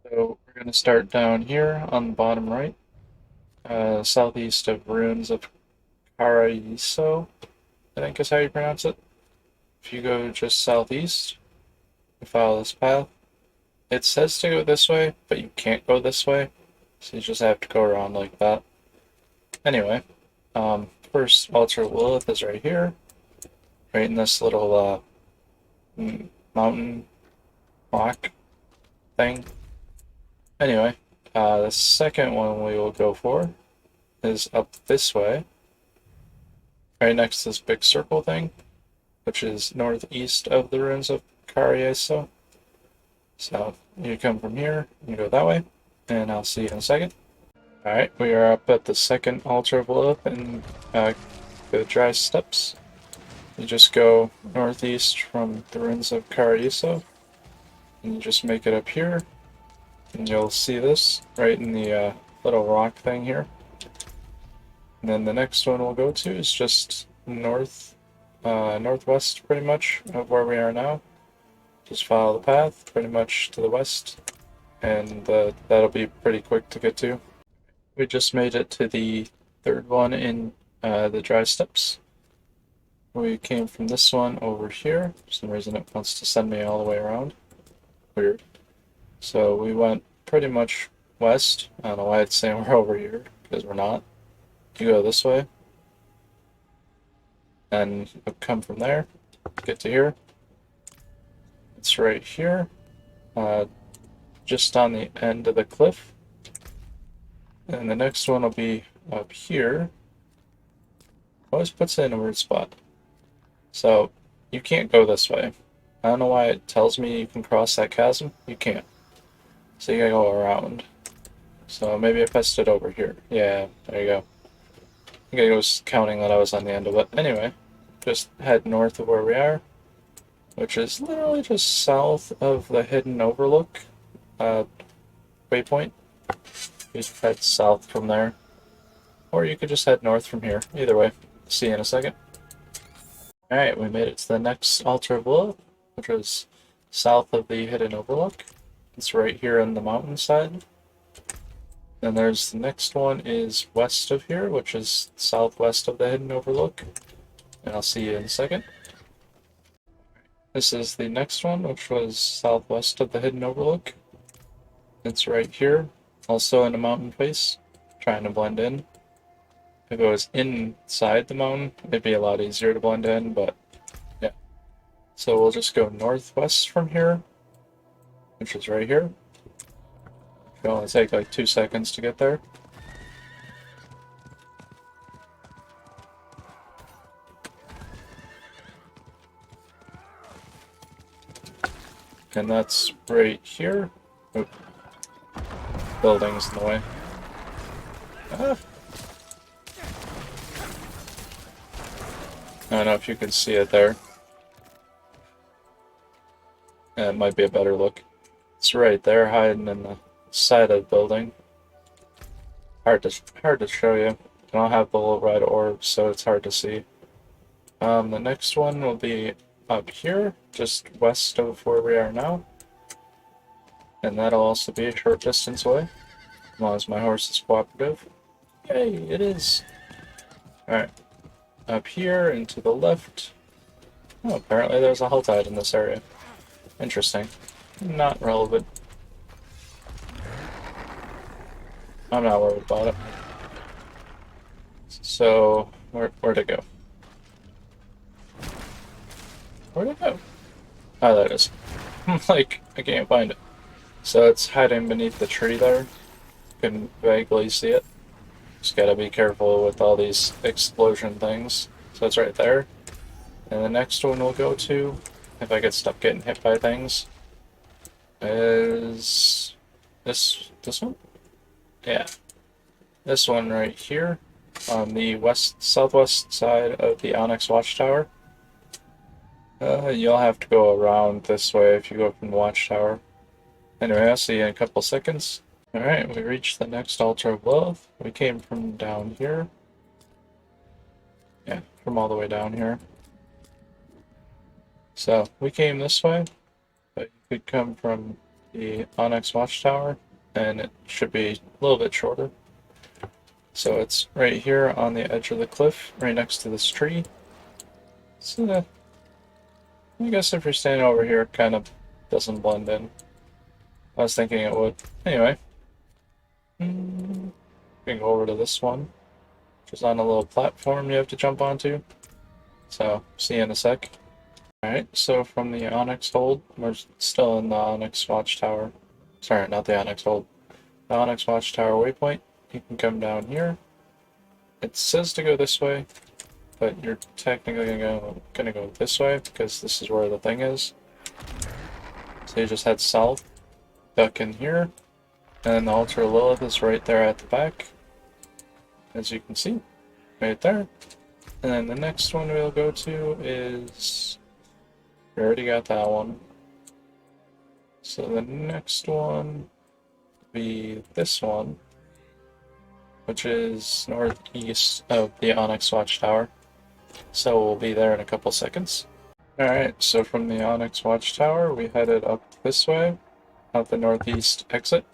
So we're going to start down here on the bottom right, southeast of ruins of Karaiso, I think is how you pronounce it. If you go just southeast, you follow this path. It says to go this way, but you can't go this way, so you just have to go around like that. Anyway, first altar of Lilith is right here, right in this little mountain rock thing. Anyway, the second one we will go for is up this way, right next to this big circle thing, which is northeast of the ruins of Karieso. So you come from here, you go that way, and I'll see you in a second. Alright, we are up at the second altar of Lilith and the dry steps. You just go northeast from the ruins of Karieso, and you just make it up here, and you'll see this right in the little rock thing here. And then the next one we'll go to is just northwest pretty much of where we are now. Just follow the path pretty much to the west, and that'll be pretty quick to get to. We just made it to the third one in the dry steps. We came from this one over here. For some reason it wants to send me all the way around. Weird. So we went pretty much west. I don't know why it's saying we're over here, because we're not. You go this way, and you'll come from there, get to here. It's right here, just on the end of the cliff. And the next one will be up here. Always puts it in a weird spot. So you can't go this way. I don't know why it tells me you can cross that chasm. You can't. So you gotta go around. So maybe I pressed it over here. Yeah, there you go. I think I was counting that I was on the end of it. Anyway, just head north of where we are, which is literally just south of the hidden overlook waypoint. You just head south from there. Or you could just head north from here. Either way. See you in a second. Alright, we made it to the next altar of Lilith, which was south of the hidden overlook. It's right here on the mountainside. Then there's the next one is west of here, which is southwest of the hidden overlook. And I'll see you in a second. This is the next one, which was southwest of the hidden overlook. It's right here, also in a mountain face, trying to blend in. If it was inside the mountain, it'd be a lot easier to blend in, but yeah. So we'll just go northwest from here, which is right here. It'll only take like 2 seconds to get there. And that's right here. Oop. Building's in the way. Ah. I don't know if you can see it there. Yeah, it might be a better look. It's right there, hiding in the side of the building. Hard to show you. I don't have the little red orbs, so it's hard to see. The next one will be up here, just west of where we are now. And that'll also be a short distance away, as long as my horse is cooperative. Yay, it is! Alright. Up here and to the left. Oh, apparently there's a Hultide in this area. Interesting. Not relevant. I'm not worried about it. So, where'd it go? Where'd it go? Oh, there it is. Like, I can't find it. So it's hiding beneath the tree there. You can vaguely see it. Just gotta be careful with all these explosion things. So it's right there. And the next one we'll go to, if I get stuck getting hit by things, is this one? Yeah. This one right here on the southwest side of the Onyx Watchtower. You'll have to go around this way if you go from the Watchtower. Anyway, I'll see you in a couple seconds. Alright, we reached the next altar of Lilith. We came from down here. Yeah, from all the way down here. So, we came this way, but you could come from the Onyx Watchtower, and it should be a little bit shorter. So it's right here on the edge of the cliff, right next to this tree. So I guess if you're standing over here, it kind of doesn't blend in. I was thinking it would. Anyway, we can go over to this one, which is on a little platform you have to jump onto. So, see you in a sec. Alright, so from the Onyx Hold, we're still in the Onyx Watchtower. Sorry, not the Onyx Hold. The Onyx Watchtower waypoint. You can come down here. It says to go this way, but you're technically gonna go this way because this is where the thing is. So you just head south, duck in here, and the altar of Lilith is right there at the back, as you can see, right there. And then the next one we'll go to is, we already got that one. So the next one will be this one, which is northeast of the Onyx Watchtower. So we'll be there in a couple seconds. Alright, so from the Onyx Watchtower, we headed up this way, out the northeast exit.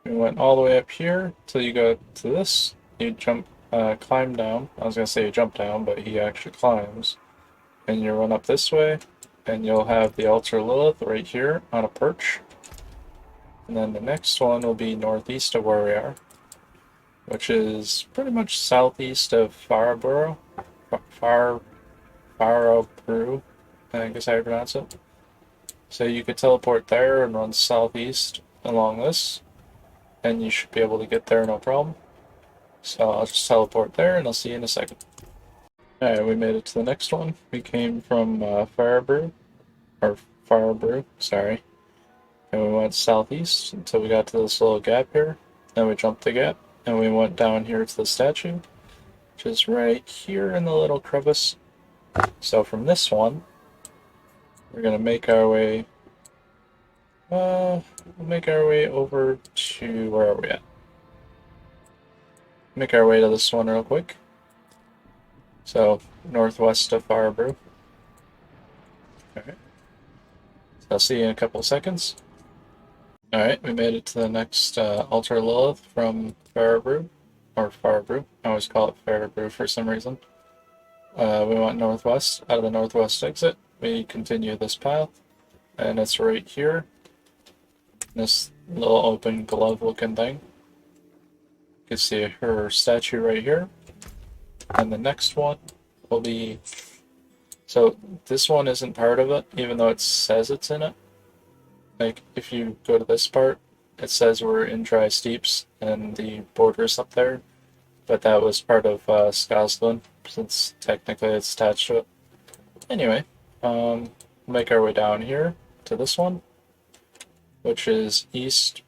We went all the way up here till you go to this. You climb down. I was gonna say you jump down, but he actually climbs. And you run up this way, and you'll have the Altar Lilith right here on a perch. And then the next one will be northeast of where we are, which is pretty much southeast of Faraborough. Faraborough, I guess how you pronounce it. So you could teleport there and run southeast along this, and you should be able to get there no problem. So I'll just teleport there, and I'll see you in a second. Alright, we made it to the next one. We came from Faraborough, sorry. And we went southeast until we got to this little gap here. Then we jumped the gap, and we went down here to the statue, which is right here in the little crevice. So from this one, we're gonna make our way. We'll make our way over to, where are we at? Make our way to this one real quick. So northwest of Faraborough. Alright. So I'll see you in a couple of seconds. Alright, we made it to the next Altar Lilith from Faraborough. Or Faraborough. I always call it Faraborough for some reason. We went northwest, out of the northwest exit. We continue this path, and it's right here. This little open glove looking thing. You can see her statue right here. And the next one will be, so this one isn't part of it, even though it says it's in it. Like, if you go to this part, it says we're in Dry Steeps, and the border's up there. But that was part of Scotland, since technically it's attached to it. Anyway, we'll make our way down here to this one, which is east,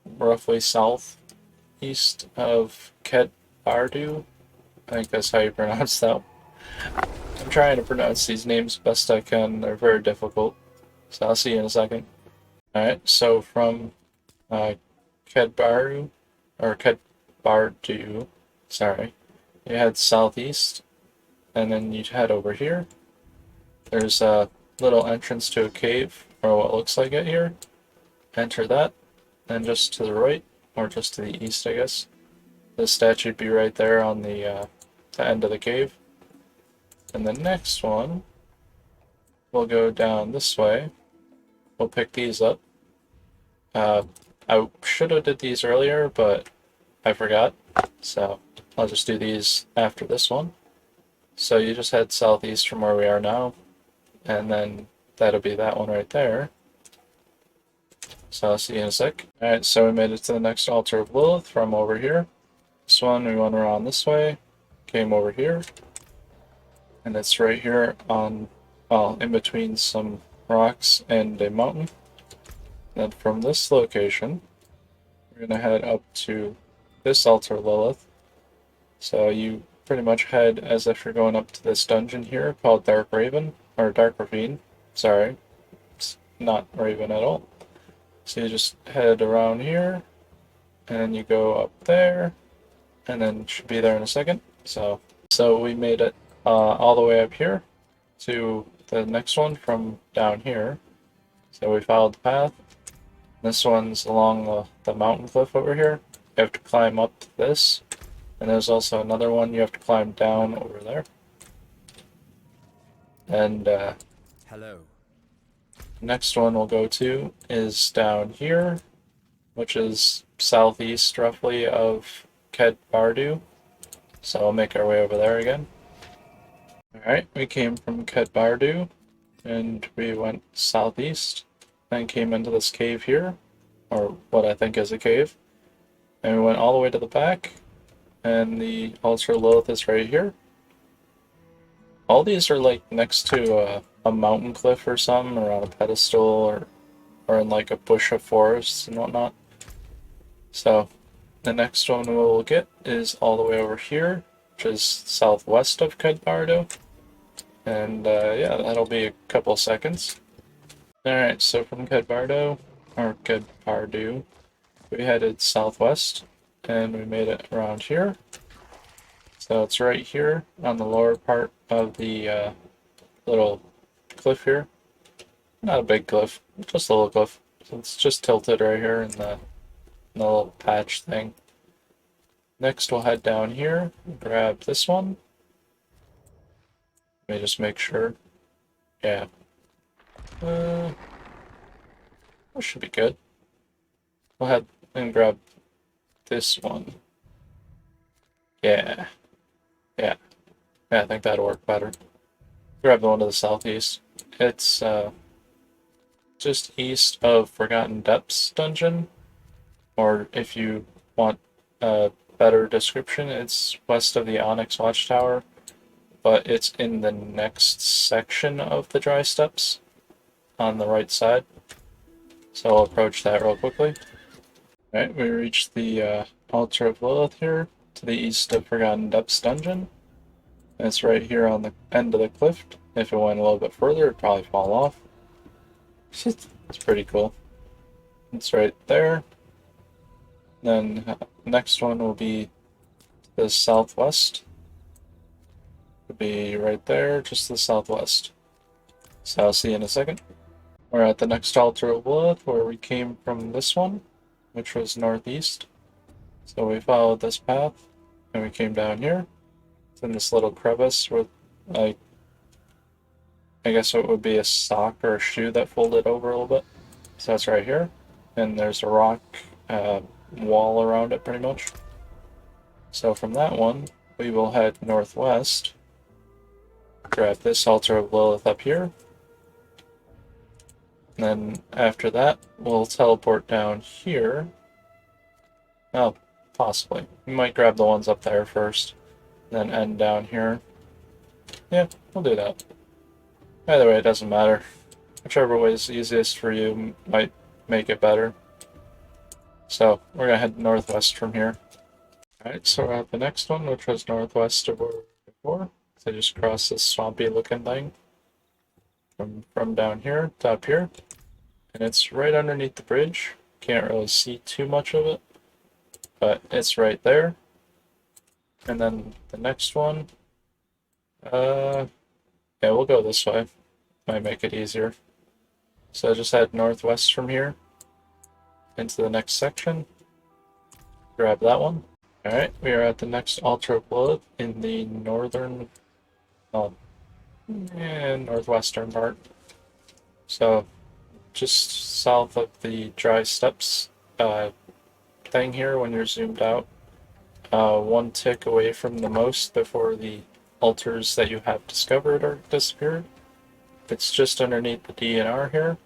roughly southeast of Ketbardu. I think that's how you pronounce that. I'm trying to pronounce these names best I can. They're very difficult. So I'll see you in a second. Alright, so from Ketbardu, sorry, you head southeast, and then you head over here. There's a little entrance to a cave, or what looks like it here. Enter that, and just to the right, or just to the east, I guess. The statue would be right there on the end of the cave. And the next one, we'll go down this way. We'll pick these up. I should have did these earlier, but I forgot. So I'll just do these after this one. So you just head southeast from where we are now, and then that'll be that one right there. So I'll see you in a sec. Alright, so we made it to the next Altar of Lilith from over here. This one, we went around this way, came over here, and it's right here on, well, in between some rocks and a mountain. Then from this location, we're going to head up to this Altar Lilith. So you pretty much head as if you're going up to this dungeon here called Dark Raven, or Dark Ravine. Sorry, it's not Raven at all. So you just head around here, and you go up there, and then should be there in a second. So we made it all the way up here to the next one from down here. So we followed the path, This one's along the mountain cliff over here. You have to climb up to this. And there's also another one you have to climb down over there. And Hello. next one we'll go to is down here, which is southeast roughly of Ked Bardu. So we'll make our way over there again. Alright, we came from Ked Bardu and we went southeast and came into this cave here, or what I think is a cave. And we went all the way to the back, and the altar Lilith is right here. All these are like next to a mountain cliff or something, or on a pedestal, or in like a bush of forest and whatnot. So the next one we'll get is all the way over here, which is southwest of Kedbardo. And yeah, that'll be a couple seconds. Alright, so from Kedbardo, or Kedbardu, we headed southwest, and we made it around here. So it's right here on the lower part of the little cliff here. Not a big cliff, just a little cliff. So it's just tilted right here in the little patch thing. Next we'll head down here, grab this one. Let me just make sure. Yeah. That should be good. We'll head and grab this one. Yeah. Yeah. Yeah, I think that'll work better. Grab the one to the southeast. It's just east of Forgotten Depths dungeon. Or if you want a better description, it's west of the Onyx Watchtower, but it's in the next section of the Dry Steps on the right side. So I'll approach that real quickly. Alright, we reached the Altar of Lilith here, to the east of Forgotten Depths dungeon. It's right here on the end of the cliff. If it went a little bit further, it'd probably fall off. It's pretty cool. It's right there. Then next one will be the southwest. It'll be right there, just the southwest. So I'll see you in a second. We're at the next altar of Lilith, where we came from this one, which was northeast. So we followed this path, and we came down here. It's in this little crevice with, like, I guess it would be a sock or a shoe that folded over a little bit. So that's right here. And there's a rock wall around it, pretty much. So from that one, we will head northwest. Grab this altar of Lilith up here. And then after that, we'll teleport down here. Oh, possibly. We might grab the ones up there first, then end down here. Yeah, we'll do that. Either way, it doesn't matter. Whichever way is easiest for you might make it better. So, we're gonna head northwest from here. Alright, so we're at the next one, which was northwest of where we were before. So just cross this swampy looking thing from down here to up here. And it's right underneath the bridge. Can't really see too much of it, but it's right there. And then the next one, yeah, we'll go this way. Might make it easier. So just head northwest from here into the next section. Grab that one. Alright, we are at the next altar of Lilith in the northern, northwestern part. So just south of the Dry Steps thing here when you're zoomed out. One tick away from the most before the altars that you have discovered are disappeared. It's just underneath the DNR here.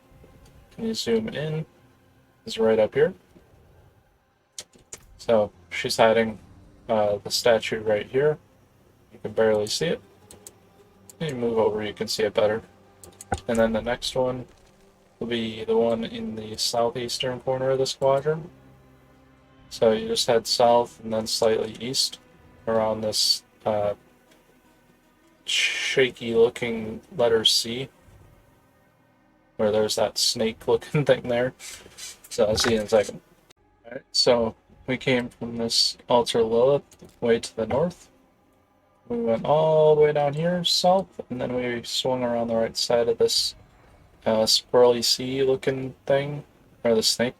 Can you zoom in? It's right up here. So she's hiding the statue right here. You can barely see it. If you move over, you can see it better. And then the next one will be the one in the southeastern corner of this quadrant. So you just head south and then slightly east around this shaky looking letter C, where there's that snake looking thing there. So I'll see you in a second. Alright, so we came from this altar Lilith way to the north. We went all the way down here south, and then we swung around the right side of this squirrely sea looking thing, or the snake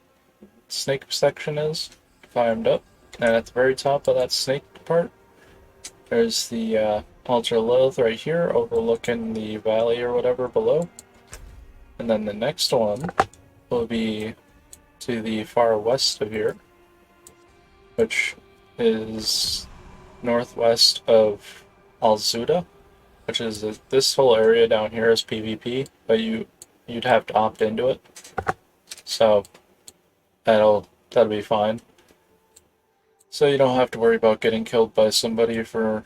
snake section is. Climbed up, and at the very top of that snake part, there's the altar Lilith right here, overlooking the valley or whatever below. And then the next one will be to the far west of here, which is northwest of Alzuda, which is this whole area down here is PvP, but you'd have to opt into it. So that'll be fine. So you don't have to worry about getting killed by somebody for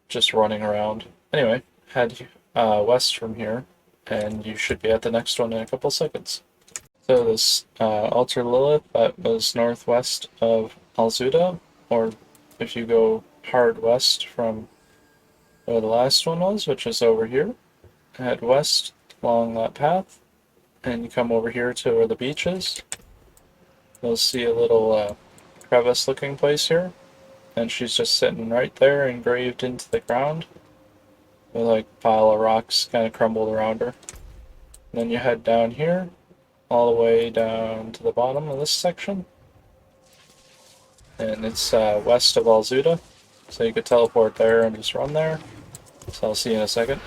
just running around. Anyway, head west from here, and you should be at the next one in a couple seconds. So this Altar Lilith, that was northwest of Alzuda, or if you go hard west from where the last one was, which is over here, head west along that path, and you come over here to where the beach is. You'll see a little crevice looking place here, and she's just sitting right there engraved into the ground with like a pile of rocks kind of crumbled around her. And then you head down here all the way down to the bottom of this section, and it's west of Alzuda, so you could teleport there and just run there. So I'll see you in a second.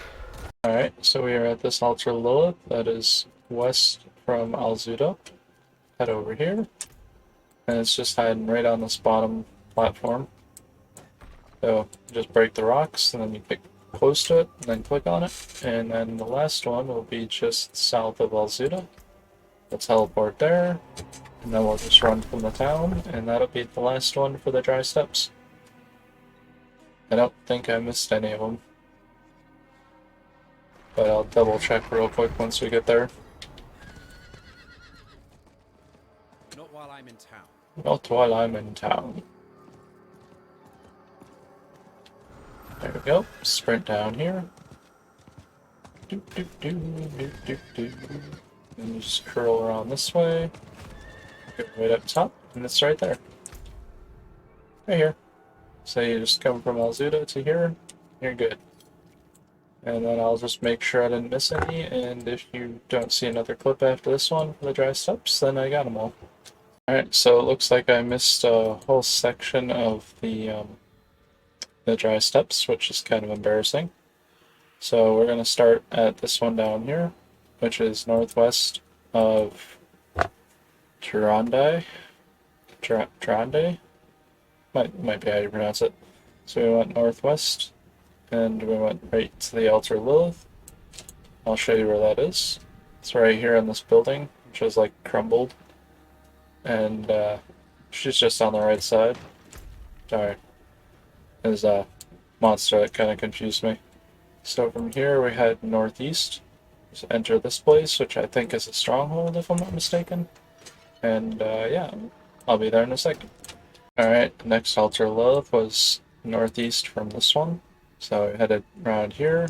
Alright, so we are at this Altar Lilith that is west from Alzuda. Head over here, and it's just hiding right on this bottom platform. So just break the rocks, and then you get close to it, and then click on it. And then the last one will be just south of Alzuda. We'll teleport there, and then we'll just run from the town, and that'll be the last one for the dry steps. I don't think I missed any of them, but I'll double check real quick once we get there. Not while I'm in town. Not while I'm in town. There we go. Sprint down here. Do do do do do do. And you just curl around this way. Go right up top, and it's right there. Right here. So you just come from Alzuda to here, you're good. And then I'll just make sure I didn't miss any, and if you don't see another clip after this one for the dry steps, then I got them all. Alright, so it looks like I missed a whole section of the dry steps, which is kind of embarrassing. So we're going to start at this one down here, which is northwest of Durande. Might be how you pronounce it. So we went northwest, and we went right to the Altar Lilith. I'll show you where that is. It's right here in this building, which is like crumbled. And she's just on the right side. Sorry. There's a monster that kind of confused me. So from here we head northeast. Just enter this place, which I think is a stronghold if I'm not mistaken. And yeah, I'll be there in a second. Alright, the next Altar Lilith was northeast from this one. So we headed around here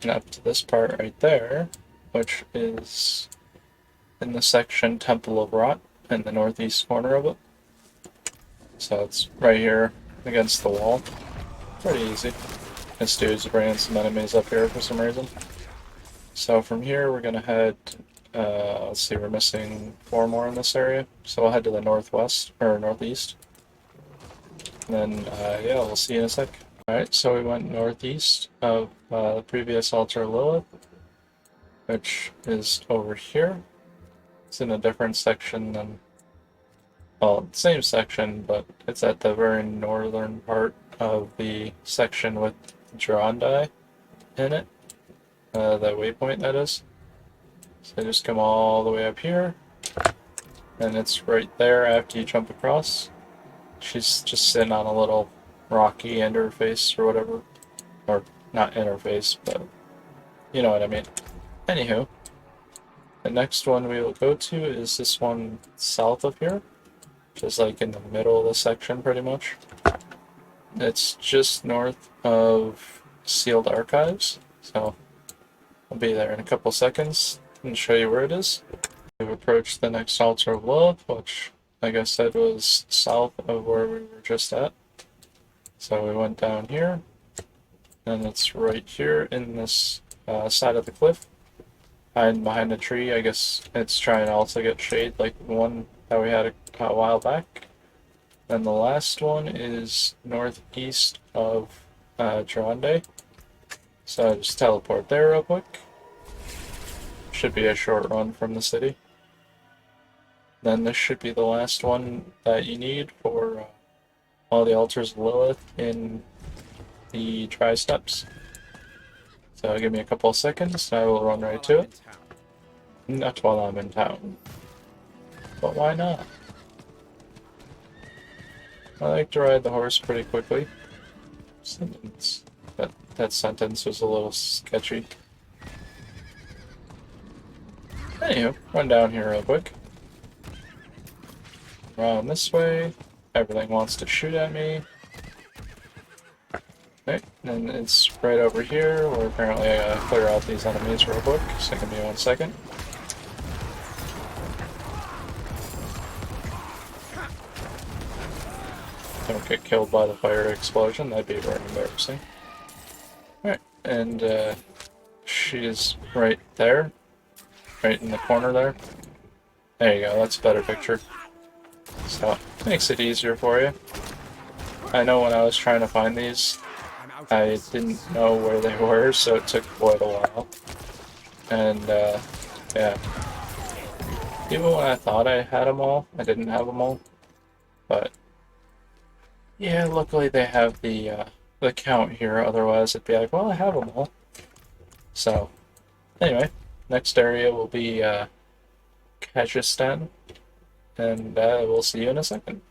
and up to this part right there, which is in the section Temple of Rot in the northeast corner of it. So it's right here against the wall. Pretty easy. This dude's bringing some enemies up here for some reason. So from here we're gonna head, let's see, we're missing 4 more in this area. So we'll head to the northwest, or northeast. And then, yeah, we'll see you in a sec. Alright, so we went northeast of the previous Altar Lilith, which is over here. It's in a different section than, well, same section, but it's at the very northern part of the section with Durande in it. The waypoint, that is. So just come all the way up here, and it's right there after you jump across. She's just sitting on a little rocky interface or whatever. Or not interface, but you know what I mean. Anywho, the next one we will go to is this one south of here, which is like in the middle of the section pretty much. It's just north of Sealed Archives, so I'll be there in a couple seconds and show you where it is. We've approached the next Altar of Love, which, like I said, was south of where we were just at. So we went down here, and it's right here in this side of the cliff. hiding behind a tree. I guess it's trying to also get shade like the one that we had a while back. Then the last one is northeast of Gironde. So just teleport there real quick. Should be a short run from the city. Then this should be the last one that you need for all the altars of Lilith in the Dry Steppes. So give me a couple of seconds and I will run right to it. Not while I'm in town. But why not? I like to ride the horse pretty quickly. That sentence was a little sketchy. Anywho, run down here real quick. Around this way. Everything wants to shoot at me. Okay, and it's right over here, where apparently I gotta clear out these enemies real quick, so give me 1 second. Don't get killed by the fire explosion, that'd be very embarrassing. Alright, and she's right there. Right in the corner there. There you go, that's a better picture. So, makes it easier for you. I know when I was trying to find these, I didn't know where they were, so it took quite a while. And, yeah. Even when I thought I had them all, I didn't have them all. But, yeah, luckily they have the count here, otherwise it'd be like, well, I have them all. So, anyway, next area will be, Kyrgyzstan, and we'll see you in a second.